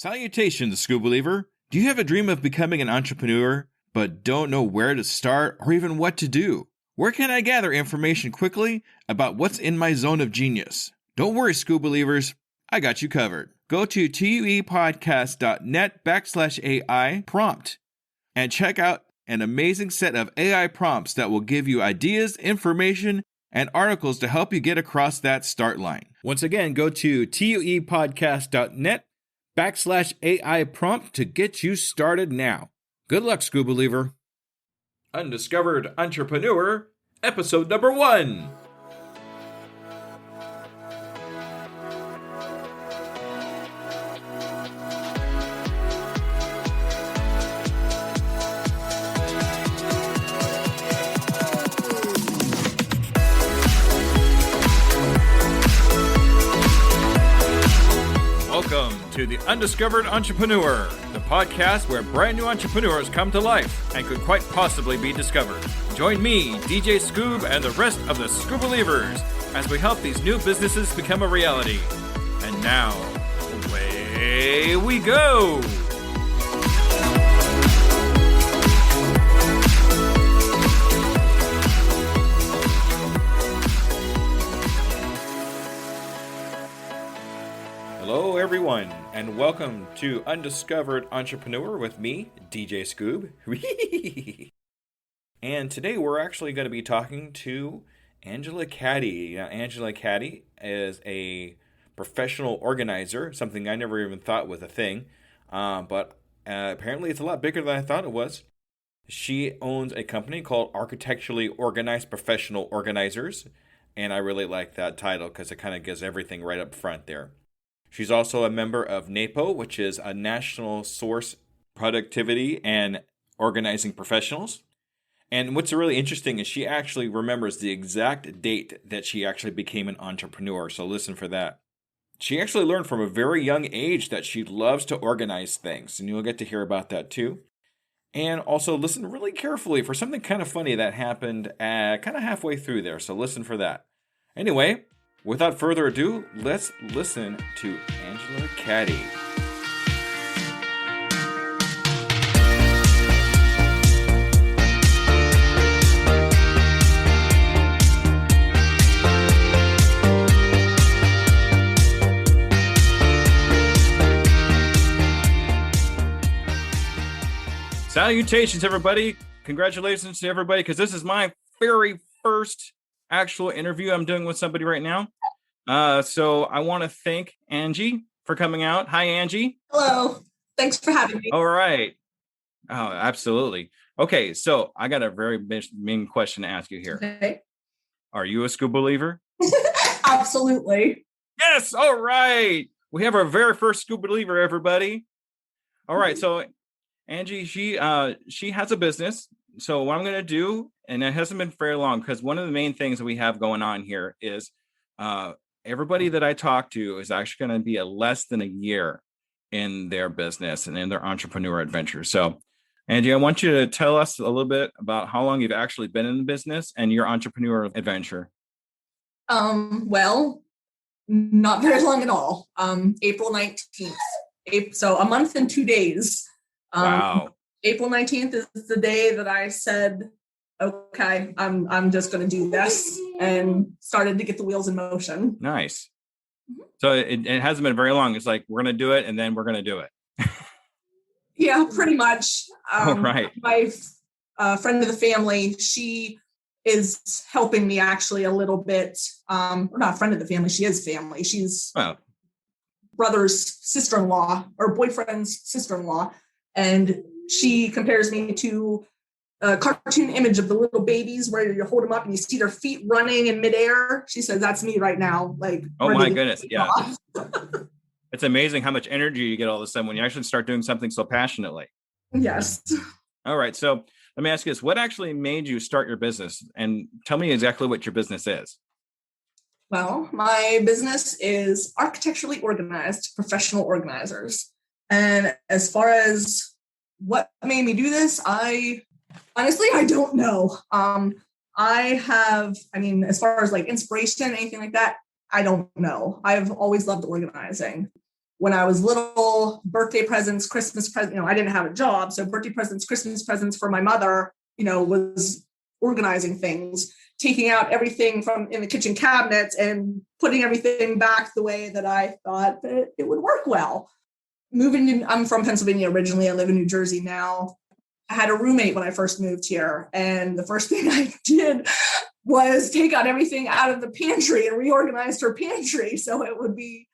Salutations, Skoobeliever. Do you have a dream of becoming an entrepreneur, but don't know where to start or even what to do? Where can I gather information quickly about what's in my zone of genius? Don't worry, Skoobelievers. I got you covered. Go to tuepodcast.net/AI prompt and check out an amazing set of AI prompts that will give you ideas, information, and articles to help you get across that start line. Once again, go to tuepodcast.net/AI prompt to get you started now. Good luck, Skoobeliever. Undiscovered Entrepreneur, episode number 1. Welcome to the Undiscovered Entrepreneur, the podcast where brand new entrepreneurs come to life and could quite possibly be discovered. Join me, DJ Skoob, and the rest of the Skoobelievers as we help these new businesses become a reality. And now, away we go! Hello everyone, and welcome to Undiscovered Entrepreneur with me, DJ Skoob. And today we're actually going to be talking to Angela Caddy. Now, Angela Caddy is a professional organizer, something I never even thought was a thing, but apparently it's a lot bigger than I thought it was. She owns a company called Architecturally Organized Professional Organizers, and I really like that title because it kind of gives everything right up front there. She's also a member of NAPO, which is a National Source Productivity and Organizing Professionals. And what's really interesting is she actually remembers the exact date that she actually became an entrepreneur. So listen for that. She actually learned from a very young age that she loves to organize things. And you'll get to hear about that too. And also listen really carefully for something kind of funny that happened kind of halfway through there. So listen for that. Anyway, without further ado, let's listen to Angela Caddy. Salutations, everybody. Congratulations to everybody, because this is my very first actual interview I'm doing with somebody right now. So I want to thank Angie for coming out. Hi, Angie. Hello. Thanks for having me. All right. Oh, absolutely. Okay. So I got a very main question to ask you here. Okay. Are you a Skoobeliever? Absolutely. Yes. All right. We have our very first Skoobeliever, everybody. All right. So Angie, she has a business. So what I'm going to do, and it hasn't been very long, because one of the main things that we have going on here is everybody that I talk to is actually going to be less than a year in their business and in their entrepreneur adventure. So, Angie, I want you to tell us a little bit about how long you've actually been in the business and your entrepreneur adventure. Well, not very long at all. April 19th. So a month and 2 days. Wow. April 19th is the day that I said, okay, I'm just going to do this, and started to get the wheels in motion. Nice. So it hasn't been very long. It's like, we're going to do it, and then we're going to do it. Yeah, pretty much. Right. My friend of the family, she is helping me actually a little bit. Or not friend of the family, she is family. She's brother's sister-in-law or boyfriend's sister-in-law. And she compares me to a cartoon image of the little babies where you hold them up and you see their feet running in midair. She says, that's me right now. Like, oh my goodness. Yeah. It's amazing how much energy you get all of a sudden when you actually start doing something so passionately. Yes. All right. So let me ask you this. What actually made you start your business? And tell me exactly what your business is. Well, my business is Architecturally Organized Professional Organizers. And as far as what made me do this, I don't know. As far as like inspiration, anything like that, I don't know. I've always loved organizing. when I was little, birthday presents, Christmas presents, I didn't have a job. So birthday presents, Christmas presents for my mother, was organizing things, taking out everything from in the kitchen cabinets and putting everything back the way that I thought that it would work well. I'm from Pennsylvania originally. I live in New Jersey now. I had a roommate when I first moved here. And the first thing I did was take out everything out of the pantry and reorganized her pantry so it would be,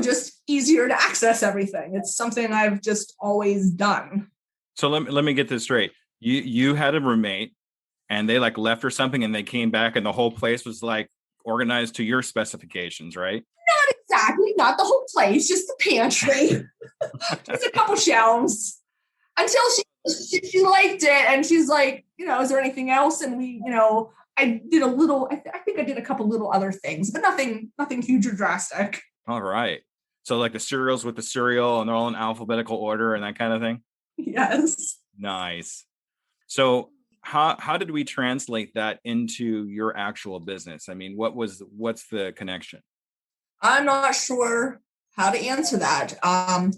just easier to access everything. It's something I've just always done. So let me get this straight. You had a roommate and they like left or something and they came back and the whole place was like organized to your specifications, right? Not exactly, not the whole place, just the pantry. Just a couple shelves until she liked it and she's like, is there anything else? And we, I did I think I did a couple little other things, but nothing huge or drastic. All right. So like the cereals with the cereal and they're all in alphabetical order and that kind of thing? Yes. Nice. So how did we translate that into your actual business? I mean, what's the connection? I'm not sure how to answer that. Like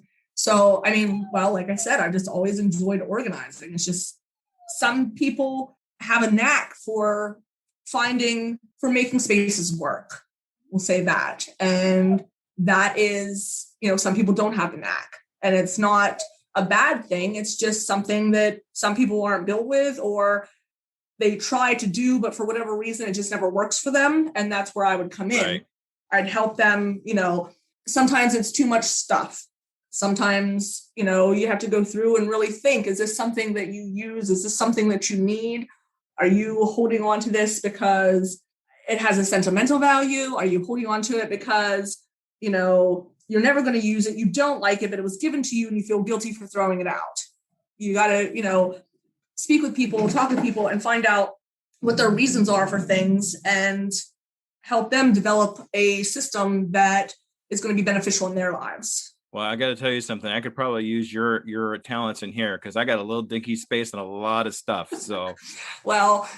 I said, I've just always enjoyed organizing. It's just some people have a knack for making spaces work. We'll say that. And that is, some people don't have the knack. And it's not a bad thing. It's just something that some people aren't built with or they try to do, but for whatever reason, it just never works for them. And that's where I would come in. Right. I'd help them, sometimes it's too much stuff. Sometimes, you have to go through and really think, is this something that you use? Is this something that you need? Are you holding on to this because it has a sentimental value? Are you holding on to it because, you're never going to use it? You don't like it, but it was given to you and you feel guilty for throwing it out. You got to, speak with people, talk to people and find out what their reasons are for things and help them develop a system that is going to be beneficial in their lives. Well, I got to tell you something. I could probably use your talents in here because I got a little dinky space and a lot of stuff. So, well,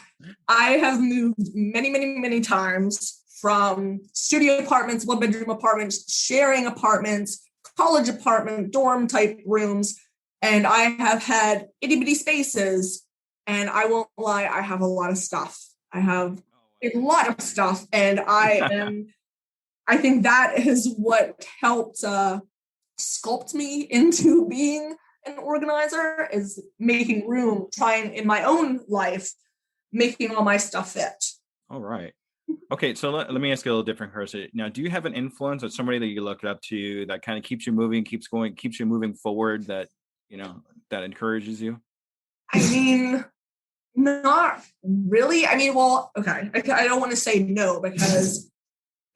I have moved many, many, many times from studio apartments, one bedroom apartments, sharing apartments, college apartment, dorm type rooms. And I have had itty bitty spaces. And I won't lie, I have a lot of stuff. I have a lot of stuff. And I think that is what helped sculpt me into being an organizer, is making room, trying in my own life, making all my stuff fit. All right. Okay, so let me ask you a little different question. Now, do you have an influence or somebody that you look up to that kind of keeps you moving, keeps you moving forward, that, that encourages you? I mean, not really. I mean, well, okay. I don't want to say no because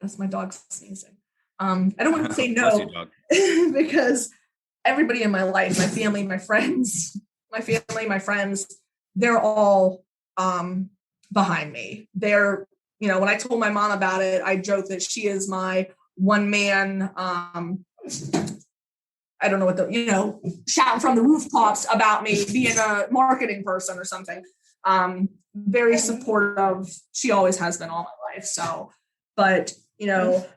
that's my dog sneezing. I don't want to say no because everybody in my life, my family, my friends, they're all behind me. They're, when I told my mom about it, I joked that she is my one man, I don't know what shouting from the rooftops about me being a marketing person or something. Very supportive. She always has been all my life. So, but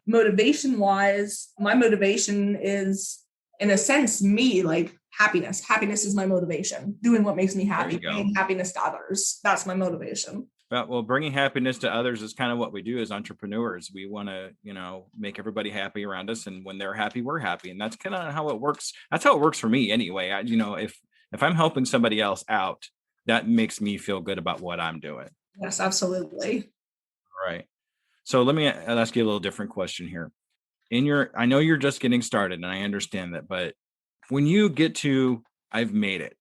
motivation wise, my motivation is in a sense, me, like happiness. Happiness is my motivation. Doing what makes me happy, bringing happiness to others. That's my motivation. Well, bringing happiness to others is kind of what we do as entrepreneurs. We want to, make everybody happy around us. And when they're happy, we're happy. And that's kind of how it works. That's how it works for me anyway. If I'm helping somebody else out, that makes me feel good about what I'm doing. Yes, absolutely. Right. So let me ask you a little different question here. I know you're just getting started and I understand that, but when you get to, I've made it,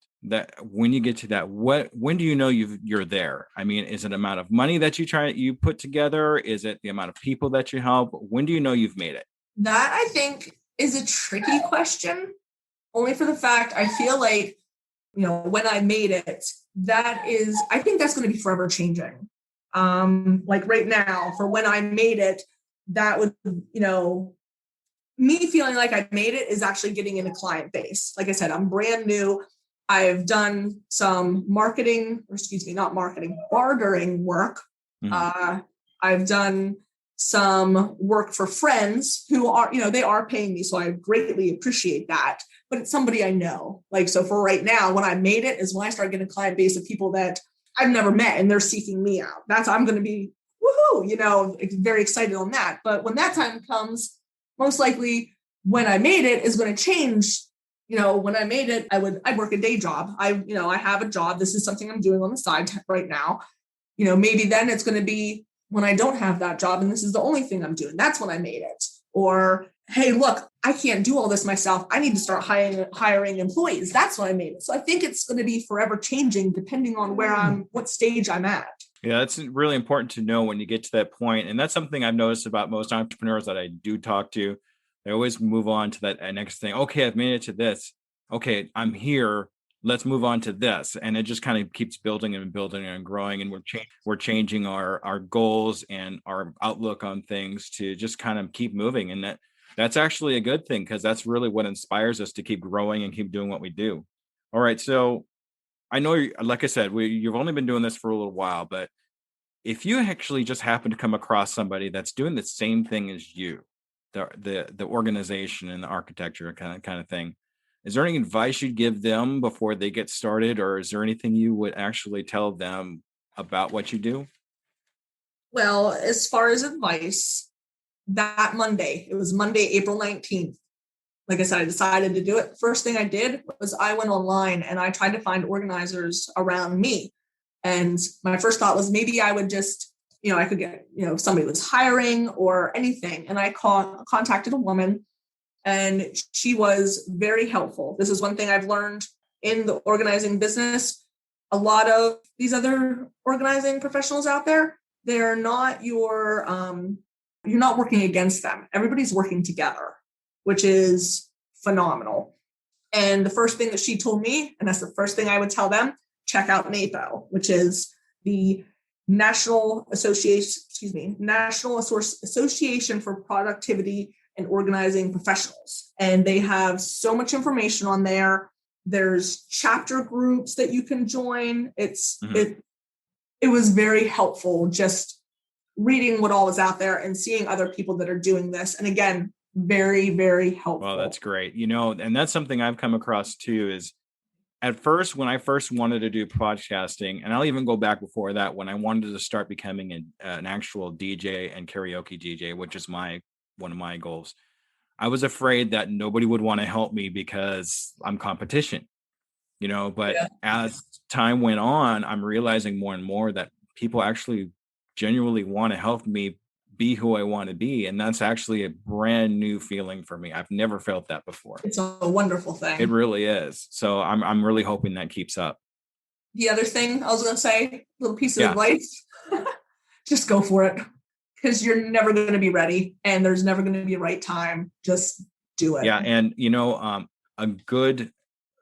when you get to that, when do you know you're there? I mean, is it amount of money that you put together? Is it the amount of people that you help? When do you know you've made it? That I think is a tricky question, only for the fact I feel like, when I made it, I think that's going to be forever changing. Like right now, for when I made it, that would, me feeling like I made it is actually getting in a client base. Like I said, I'm brand new. I've done some bartering work. Mm-hmm. I've done some work for friends who are, they are paying me. So I greatly appreciate that. But it's somebody I know. Like, so for right now, when I made it is when I start getting a client base of people that I've never met and they're seeking me out. I'm going to be woohoo, very excited on that. But when that time comes, most likely when I made it is going to change. When I made it, I'd work a day job. I have a job. This is something I'm doing on the side right now. Maybe then it's going to be when I don't have that job and this is the only thing I'm doing. That's when I made it. Or, hey, look, I can't do all this myself. I need to start hiring employees. That's when I made it. So I think it's going to be forever changing depending on what stage I'm at. Yeah, that's really important to know when you get to that point. And that's something I've noticed about most entrepreneurs that I do talk to. They always move on to that next thing. Okay, I've made it to this. Okay, I'm here. Let's move on to this. And it just kind of keeps building and building and growing. And we're changing our goals and our outlook on things to just kind of keep moving. And that's actually a good thing, because that's really what inspires us to keep growing and keep doing what we do. All right. So I know, like I said, you've only been doing this for a little while, but if you actually just happen to come across somebody that's doing the same thing as you, the organization and the architecture kind of thing, is there any advice you'd give them before they get started, or is there anything you would actually tell them about what you do? Well, as far as advice, it was Monday, April 19th. Like I said, I decided to do it. First thing I did was I went online and I tried to find organizers around me. And my first thought was maybe I would just, I could get, if somebody was hiring or anything. And I contacted a woman and she was very helpful. This is one thing I've learned in the organizing business. A lot of these other organizing professionals out there, you're not working against them. Everybody's working together, which is phenomenal. And the first thing that she told me, and that's the first thing I would tell them, check out NAPO, which is the National Association for Productivity and Organizing Professionals. And they have so much information on there. There's chapter groups that you can join. It was very helpful just reading what all is out there and seeing other people that are doing this. And again, very, very helpful. Well, that's great. And that's something I've come across too, is at first, when I first wanted to do podcasting, and I'll even go back before that, when I wanted to start becoming an actual DJ and karaoke DJ, which is one of my goals, I was afraid that nobody would want to help me because I'm competition, but as time went on, I'm realizing more and more that people actually genuinely want to help me be who I want to be. And that's actually a brand new feeling for me. I've never felt that before. It's a wonderful thing. It really is. So I'm really hoping that keeps up. The other thing I was going to say, little piece of advice, just go for it, because you're never going to be ready and there's never going to be a right time. Just do it. Yeah. And, a good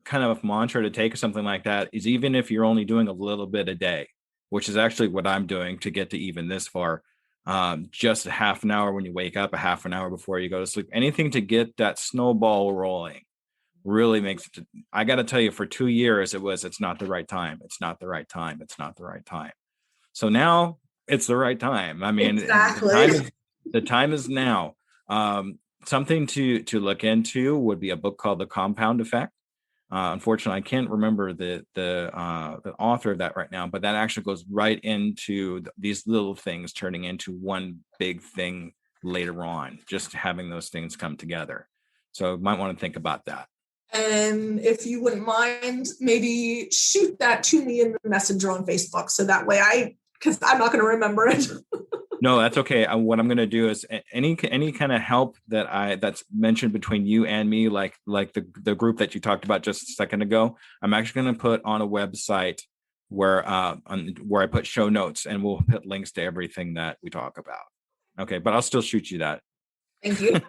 kind of mantra to take or something like that is, even if you're only doing a little bit a day, which is actually what I'm doing to get to even this far, just a half an hour when you wake up, a half an hour before you go to sleep, anything to get that snowball rolling really makes it. I got to tell you, for 2 years, it's not the right time. It's not the right time. It's not the right time. So now it's the right time. I mean, exactly. The time is now. Something to look into would be a book called The Compound Effect. Unfortunately, I can't remember the author of that right now, but that actually goes right into these little things turning into one big thing later on, just having those things come together. So you might want to think about that. And if you wouldn't mind, maybe shoot that to me in the messenger on Facebook. So that way because I'm not going to remember it. No, that's okay. What I'm going to do is any kind of help that's mentioned between you and me, like the group that you talked about just a second ago, I'm actually going to put on a website where I put show notes, and we'll put links to everything that we talk about. Okay, but I'll still shoot you that. Thank you.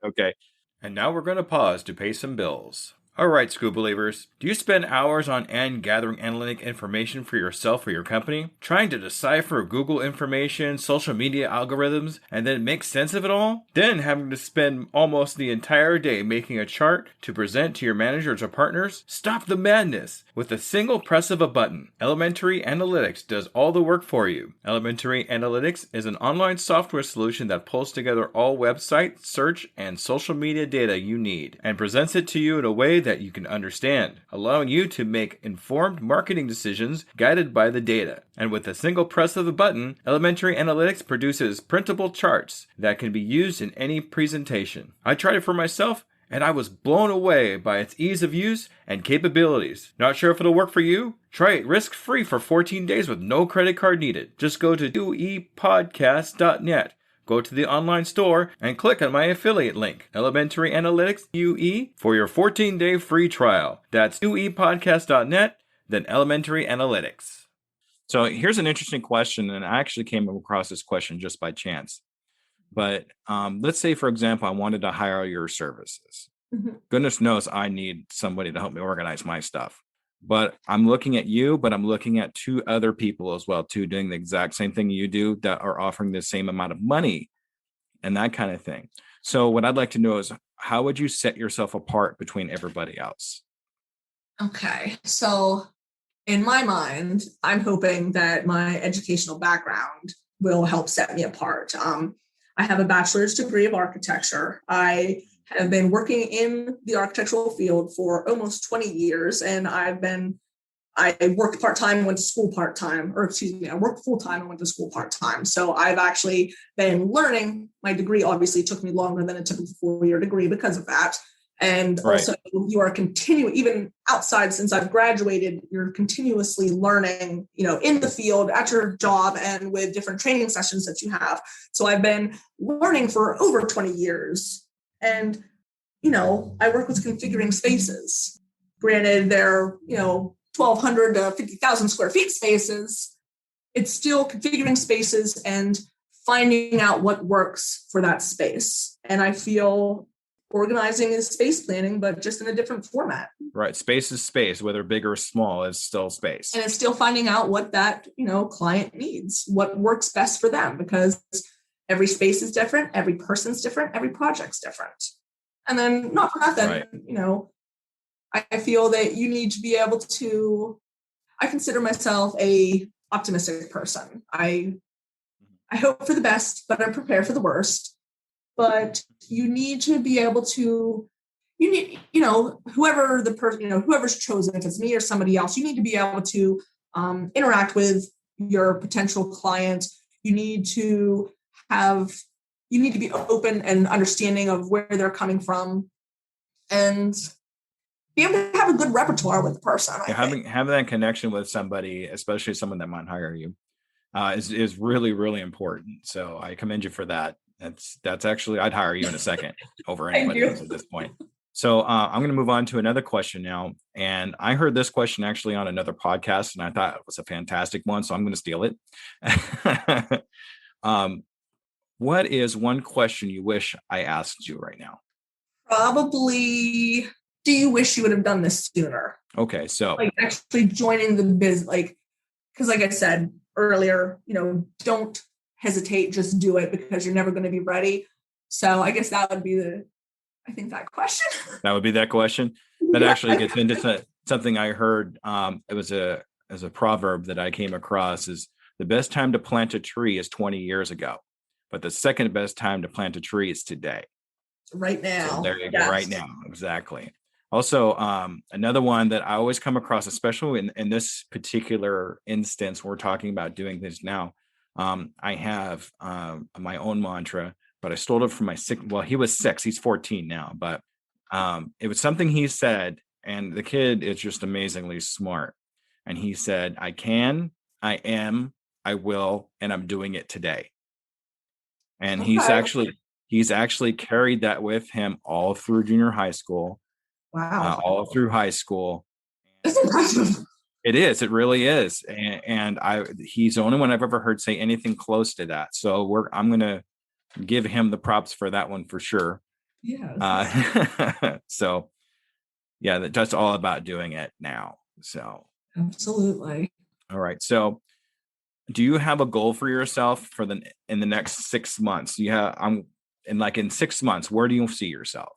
Okay. And now we're going to pause to pay some bills. All right, Skoobelievers. Do you spend hours on end gathering analytic information for yourself or your company, trying to decipher Google information, social media algorithms, and then make sense of it all? Then having to spend almost the entire day making a chart to present to your managers or partners? Stop the madness with a single press of a button. Elementary Analytics does all the work for you. Elementary Analytics is an online software solution that pulls together all website, search, and social media data you need and presents it to you in a way that you can understand, allowing you to make informed marketing decisions guided by the data. And with a single press of a button, Elementary Analytics produces printable charts that can be used in any presentation. I tried it for myself, and I was blown away by its ease of use and capabilities. Not sure if it'll work for you? Try it risk-free for 14 days with no credit card needed. Just go to ep.1. Go to the online store and click on my affiliate link, Elementary Analytics UE, for your 14-day free trial. That's uepodcast.net, then Elementary Analytics. So here's an interesting question, and I actually came across this question just by chance. But let's say, for example, I wanted to hire your services. Mm-hmm. Goodness knows I need somebody to help me organize my stuff. But I'm looking at you, but I'm looking at 2 other people as well, too, doing the exact same thing you do that are offering the same amount of money and that kind of thing. So what I'd like to know is, how would you set yourself apart between everybody else? Okay. So in my mind, I'm hoping that my educational background will help set me apart. I have a bachelor's degree of architecture. I have been working in the architectural field for almost 20 years, and I worked part-time and went to school part-time, I worked full-time and went to school part-time. So I've actually been learning. My degree obviously took me longer than a typical 4-year degree because of that. And also you are even outside, since I've graduated, you're continuously learning, in the field, at your job, and with different training sessions that you have. So I've been learning for over 20 years. And, I work with configuring spaces. Granted, they're, 1,200 to 50,000 square feet spaces. It's still configuring spaces and finding out what works for that space. And I feel organizing is space planning, but just in a different format. Right. Space is space, whether big or small, is still space. And it's still finding out what that, client needs, what works best for them, because every space is different. Every person's different. Every project's different. And then not for nothing, I feel that you need to be able to, I consider myself a optimistic person. I hope for the best, but I'm prepared for the worst. But you need to be able to, whoever the person, whoever's chosen, if it's me or somebody else, you need to be able to interact with your potential client. You need to be open and understanding of where they're coming from, and be able to have a good repertoire with the person. Having that connection with somebody, especially someone that might hire you, is really, really important. So I commend you for that. That's actually, I'd hire you in a second over anybody else at this point. So I'm going to move on to another question now. And I heard this question actually on another podcast, and I thought it was a fantastic one. So I'm going to steal it. What is one question you wish I asked you right now? Probably, do you wish you would have done this sooner? Okay, so actually joining the business, because like I said earlier, don't hesitate, just do it, because you're never going to be ready. So I guess that would be that question. That would be that question. That actually gets into something I heard. It was a proverb that I came across, is the best time to plant a tree is 20 years ago, but the second best time to plant a tree is today. Right now. So there you go. Right now. Exactly. Also, another one that I always come across, especially in this particular instance, we're talking about doing this now. I have my own mantra, but I stole it from my he was 6, he's 14 now, but it was something he said, and the kid is just amazingly smart. And he said, I can, I am, I will, and I'm doing it today. And okay. He's actually carried that with him all through junior high school. Wow. All through high school. That's impressive. It is. It really is. And he's the only one I've ever heard say anything close to that. So I'm going to give him the props for that one for sure. Yeah. So Yeah, that's all about doing it now. So Absolutely. all right. So do you have a goal for yourself in the next 6 months? In 6 months, where do you see yourself?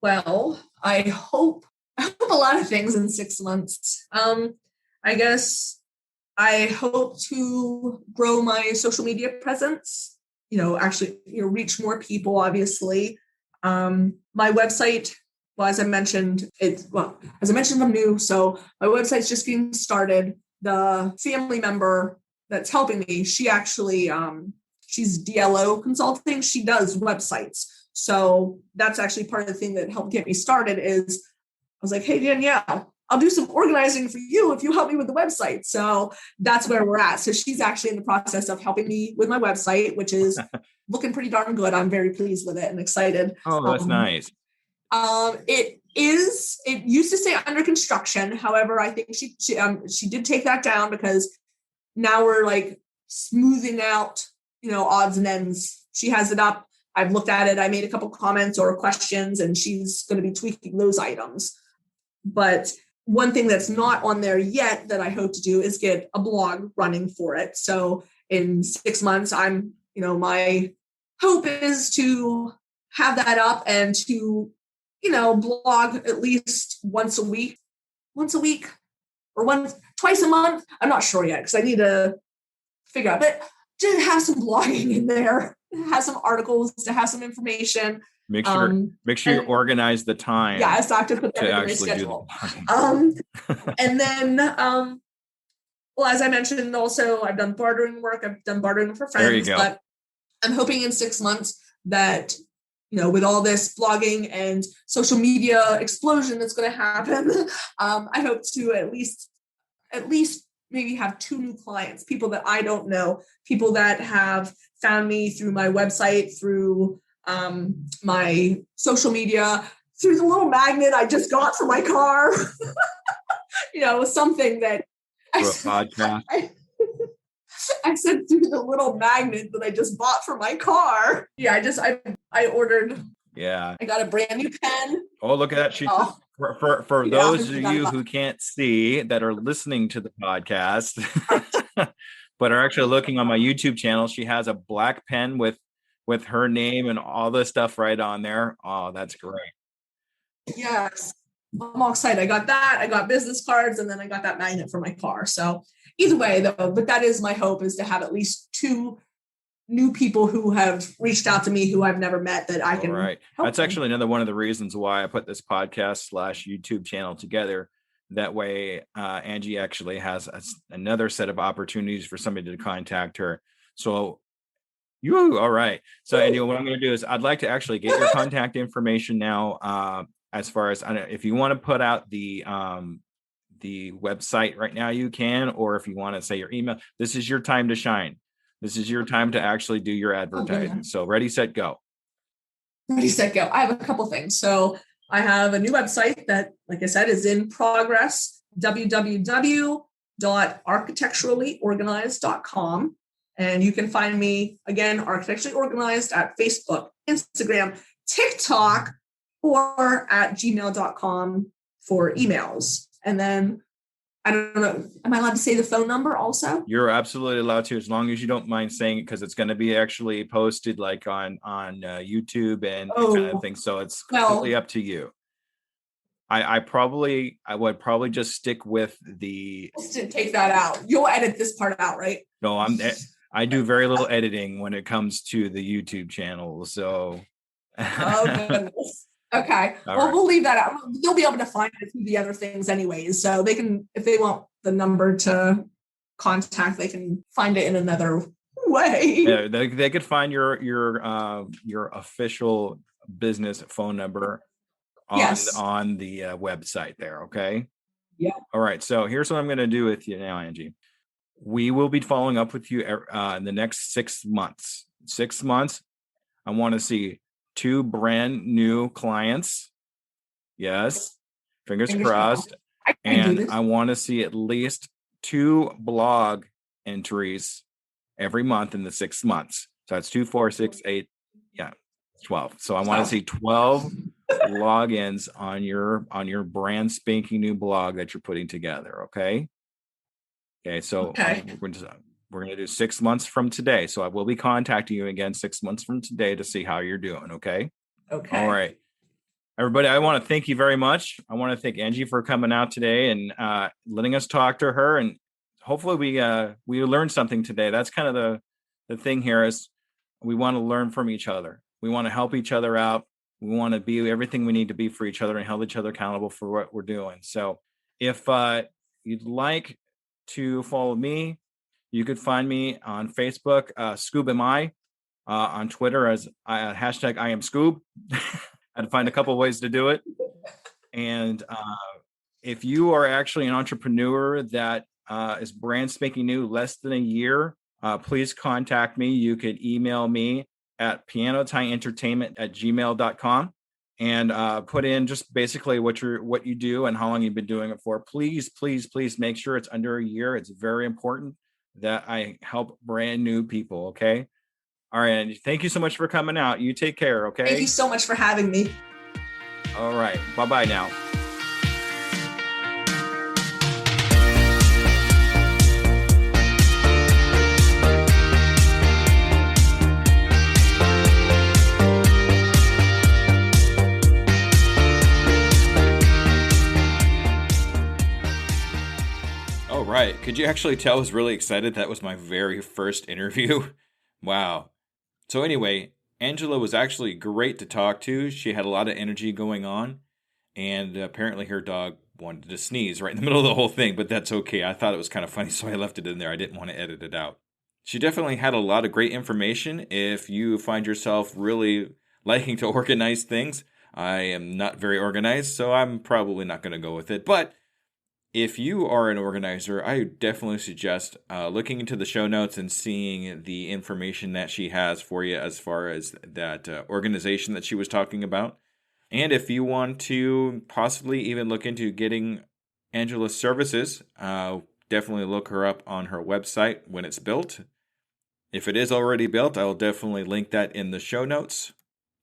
Well, I hope a lot of things in 6 months. I guess I hope to grow my social media presence, actually, reach more people, obviously. My website, well, as I mentioned, I'm new, so my website's just getting started. The family member that's helping me, she actually, she's DLO consulting. She does websites. So that's actually part of the thing that helped get me started is I was like, hey, Danielle, I'll do some organizing for you if you help me with the website. So that's where we're at. So she's actually in the process of helping me with my website, which is looking pretty darn good. I'm very pleased with it and excited. Oh, that's nice. It used to say under construction. However, I think she did take that down because now we're like smoothing out, odds and ends. She has it up. I've looked at it. I made a couple comments or questions, and she's going to be tweaking those items. But one thing that's not on there yet that I hope to do is get a blog running for it. So in 6 months, my hope is to have that up and to, blog at least once a week or twice a month. I'm not sure yet because I need to figure out, but to have some blogging in there, have some articles, to have some information. Make sure you organize the time. Yeah, so I have to put that in my schedule. And then, well, as I mentioned, also I've done bartering work. I've done bartering for friends. There you go. But I'm hoping in 6 months that, with all this blogging and social media explosion that's going to happen, I hope to at least maybe have 2 new clients, people that I don't know, people that have found me through my website, through my social media, through the little magnet I just got for my car. Something that I said through the little magnet that I just bought for my car. Yeah, I ordered. Yeah. I got a brand new pen. Oh, look at that. For those of you who can't see that are listening to the podcast, but are actually looking on my YouTube channel, she has a black pen with her name and all this stuff right on there. Oh, that's great. Yes. I'm all excited. I got that. I got business cards, and then I got that magnet for my car. So either way, though, but that is my hope, is to have at least 2 new people who have reached out to me who I've never met that I can help. That's actually another one of the reasons why I put this podcast / YouTube channel together. That way, Angie actually has another set of opportunities for somebody to contact her. So all right. So Angie, what I'm going to do is I'd like to actually get your contact information now. As far as, if you want to put out the website right now, you can, or if you want to say your email, this is your time to shine. This is your time to actually do your advertising. So ready, set, go. Ready, set, go. I have a couple things. So I have a new website that, like I said, is in progress, www.architecturallyorganized.com. And you can find me, again, Architecturally Organized, at Facebook, Instagram, TikTok, or at gmail.com for emails. And then, I don't know, am I allowed to say the phone number also? You're absolutely allowed to, as long as you don't mind saying it, because it's going to be actually posted like on YouTube and kind of things. So it's completely up to you. I would probably just stick with the. Just take that out. You'll edit this part out, right? No, I do very little editing when it comes to the YouTube channel. So. Oh, goodness. Okay. We'll leave that out. They'll be able to find it through the other things anyways. So they can, if they want the number to contact, they can find it in another way. Yeah, they could find your official business phone number on the website there. Okay. Yeah. All right. So here's what I'm going to do with you now, Angie. We will be following up with you in the next 6 months. 6 months. I want to see 2 brand new clients. Yes. Fingers crossed. And I want to see at least 2 blog entries every month in the 6 months. So that's 2, 4, 6, 8. Yeah. 12. So I want to see 12 logins on your brand spanking new blog that you're putting together. Okay. So we're going to do 6 months from today. So I will be contacting you again 6 months from today to see how you're doing. Okay. All right. Everybody, I want to thank you very much. I want to thank Angie for coming out today and letting us talk to her. And hopefully we learned something today. That's kind of the thing here is we want to learn from each other. We want to help each other out. We want to be everything we need to be for each other and hold each other accountable for what we're doing. So if you'd like to follow me, you could find me on Facebook, Skoobeliever, on Twitter as hashtag I am Skoob. I had to find a couple of ways to do it. And if you are actually an entrepreneur that is brand spanking new, less than a year, please contact me. You could email me at pianotieentertainment@gmail.com and put in just basically what you do and how long you've been doing it for. Please make sure it's under a year. It's very important that I help brand new people. Okay. All right. And thank you so much for coming out. You take care. Okay. Thank you so much for having me. All right. Bye-bye now. All right. Could you actually tell I was really excited? That was my very first interview. Wow. So anyway, Angela was actually great to talk to. She had a lot of energy going on, and apparently her dog wanted to sneeze right in the middle of the whole thing, but that's okay. I thought it was kind of funny, so I left it in there. I didn't want to edit it out. She definitely had a lot of great information. If you find yourself really liking to organize things, I am not very organized, so I'm probably not going to go with it. But if you are an organizer, I definitely suggest looking into the show notes and seeing the information that she has for you as far as that organization that she was talking about. And if you want to possibly even look into getting Angela's services, definitely look her up on her website when it's built. If it is already built, I will definitely link that in the show notes.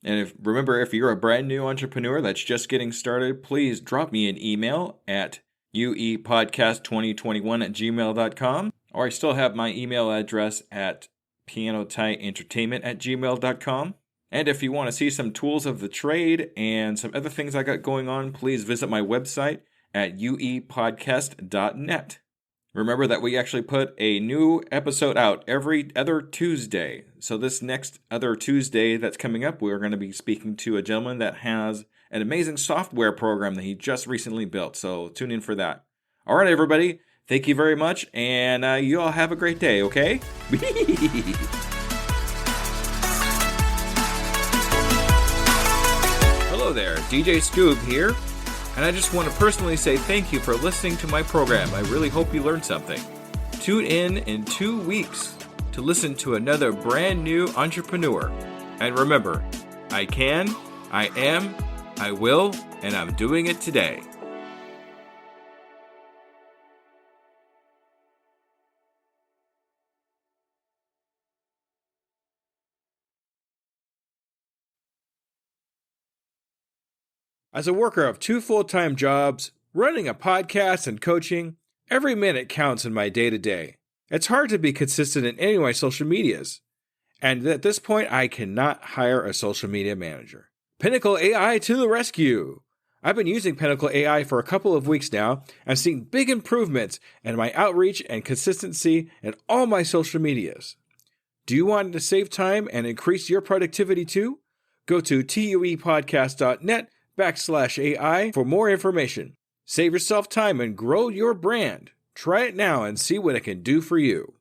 And remember, if you're a brand new entrepreneur that's just getting started, please drop me an email at uepodcast2021@gmail.com, or I still have my email address at pianotieentertainment@gmail.com. And if you want to see some tools of the trade and some other things I got going on, please visit my website at uepodcast.net. Remember that we actually put a new episode out every other Tuesday. So this next other Tuesday that's coming up, we're going to be speaking to a gentleman that has an amazing software program that he just recently built. So tune in for that. All right, everybody. Thank you very much. And you all have a great day, okay? Hello there. DJ Skoob here. And I just want to personally say thank you for listening to my program. I really hope you learned something. Tune in 2 weeks to listen to another brand new entrepreneur. And remember, I can, I am, I will, and I'm doing it today. As a worker of 2 full-time jobs, running a podcast and coaching, every minute counts in my day-to-day. It's hard to be consistent in any of my social medias. And at this point, I cannot hire a social media manager. Pinnacle AI to the rescue! I've been using Pinnacle AI for a couple of weeks now and seen big improvements in my outreach and consistency in all my social medias. Do you want to save time and increase your productivity too? Go to tuepodcast.net/AI for more information. Save yourself time and grow your brand. Try it now and see what it can do for you.